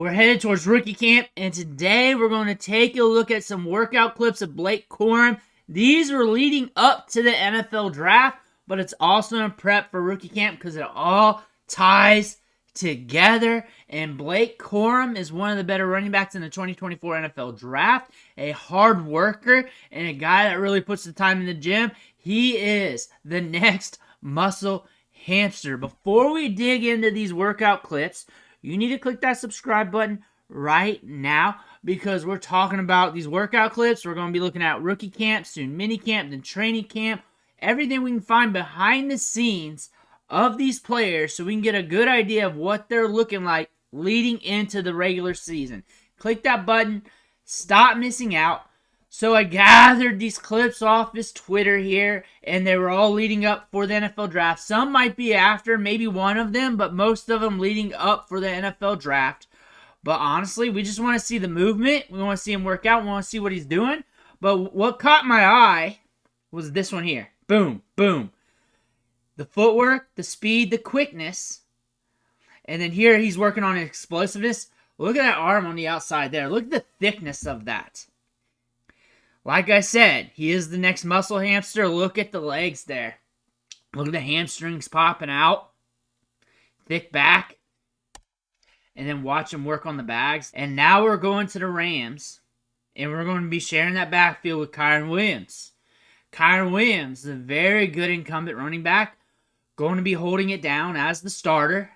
We're headed towards rookie camp, and today we're going to take a look at some workout clips of Blake Corum. These are leading up to the NFL draft, but it's also in prep for rookie camp because it all ties together. And Blake Corum is one of the better running backs in the 2024 NFL draft, a hard worker, and a guy that really puts the time in the gym. He is the next muscle hamster. Before we dig into these workout clips, you need to click that subscribe button right now because we're talking about these workout clips. We're going to be looking at rookie camp, soon mini camp, then training camp, everything we can find behind the scenes of these players so we can get a good idea of what they're looking like leading into the regular season. Click that button. Stop missing out. So I gathered these clips off his Twitter here, and they were all leading up for the NFL draft. Some might be after, maybe one of them, but most of them leading up for the NFL draft. But honestly, we just want to see the movement. We want to see him work out. We want to see what he's doing. But what caught my eye was this one here. Boom, boom. The footwork, the speed, the quickness. And then here he's working on explosiveness. Look at that arm on the outside there. Look at the thickness of that. Like I said, he is the next muscle hamster. Look at the legs there. Look at the hamstrings popping out. Thick back. And then watch him work on the bags. And now we're going to the Rams. And we're going to be sharing that backfield with Kyren Williams. Kyren Williams, a very good incumbent running back. Going to be holding it down as the starter.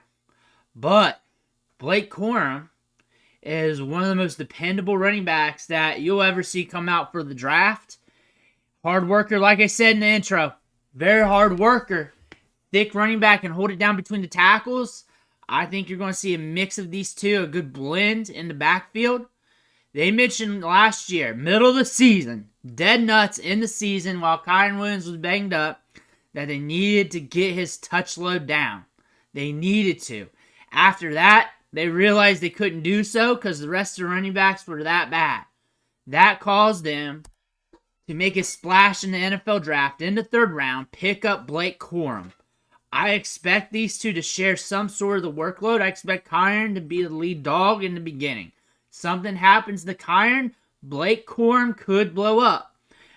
But Blake Corum is one of the most dependable running backs that you'll ever see come out for the draft. Hard worker, like I said in the intro. Very hard worker. Thick running back and hold it down between the tackles. I think you're going to see a mix of these two, a good blend in the backfield. They mentioned last year, middle of the season, dead nuts in the season while Kyren Williams was banged up, that they needed to get his touch load down. They needed to. After that, they realized they couldn't do so because the rest of the running backs were that bad. That caused them to make a splash in the NFL draft in the third round, pick up Blake Corum. I expect these two to share some sort of the workload. I expect Kyren to be the lead dog in the beginning. Something happens to Kyren, Blake Corum could blow up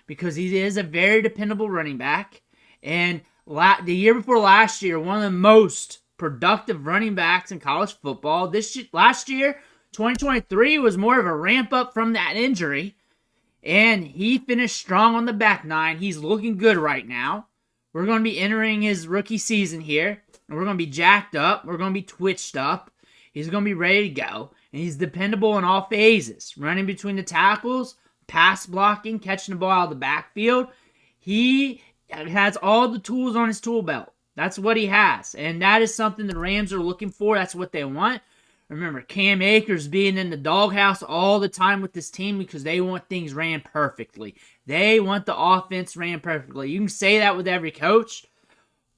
because he is a very dependable running back. And the year before last year, one of the most productive running backs in college football. Last year, 2023, was more of a ramp up from that injury. And he finished strong on the back nine. He's looking good right now. We're going to be entering his rookie season here. And we're going to be jacked up. We're going to be twitched up. He's going to be ready to go. And he's dependable in all phases. Running between the tackles, pass blocking, catching the ball out of the backfield. He has all the tools on his tool belt. That's what he has. And that is something the Rams are looking for. That's what they want. Remember, Cam Akers being in the doghouse all the time with this team because they want things ran perfectly. They want the offense ran perfectly. You can say that with every coach,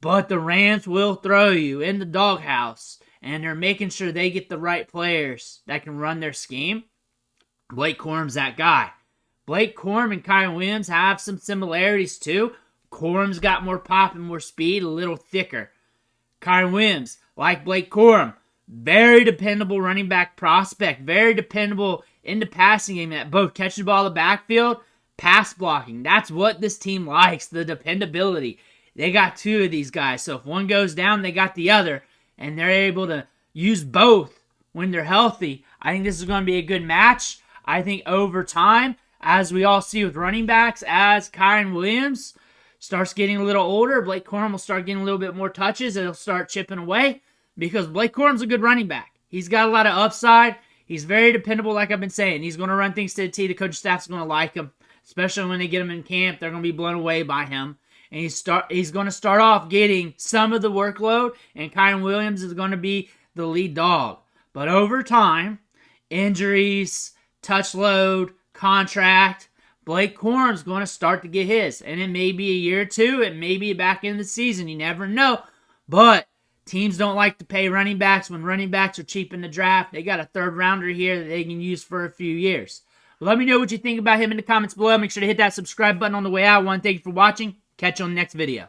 but the Rams will throw you in the doghouse. And they're making sure they get the right players that can run their scheme. Blake Corum's that guy. Blake Corum and Kyren Williams have some similarities too. Corum's got more pop and more speed, a little thicker. Kyren Williams, like Blake Corum, very dependable running back prospect. Very dependable in the passing game at both catching the ball in the backfield, pass blocking. That's what this team likes, the dependability. They got two of these guys, so if one goes down, they got the other, and they're able to use both when they're healthy. I think this is going to be a good match. I think over time, as we all see with running backs, as Kyren Williams starts getting a little older, Blake Corum will start getting a little bit more touches. It'll start chipping away because Blake Corum's a good running back. He's got a lot of upside. He's very dependable, like I've been saying. He's going to run things to the T. The coaching staff's going to like him, especially when they get him in camp. They're going to be blown away by him. And he's going to start off getting some of the workload, and Kyren Williams is going to be the lead dog. But over time, injuries, touch load, contract, Blake Corum's going to start to get his. And it may be a year or two. It may be back in the season. You never know. But teams don't like to pay running backs when running backs are cheap in the draft. They got a third rounder here that they can use for a few years. Let me know what you think about him in the comments below. Make sure to hit that subscribe button on the way out. Thank you for watching. Catch you on the next video.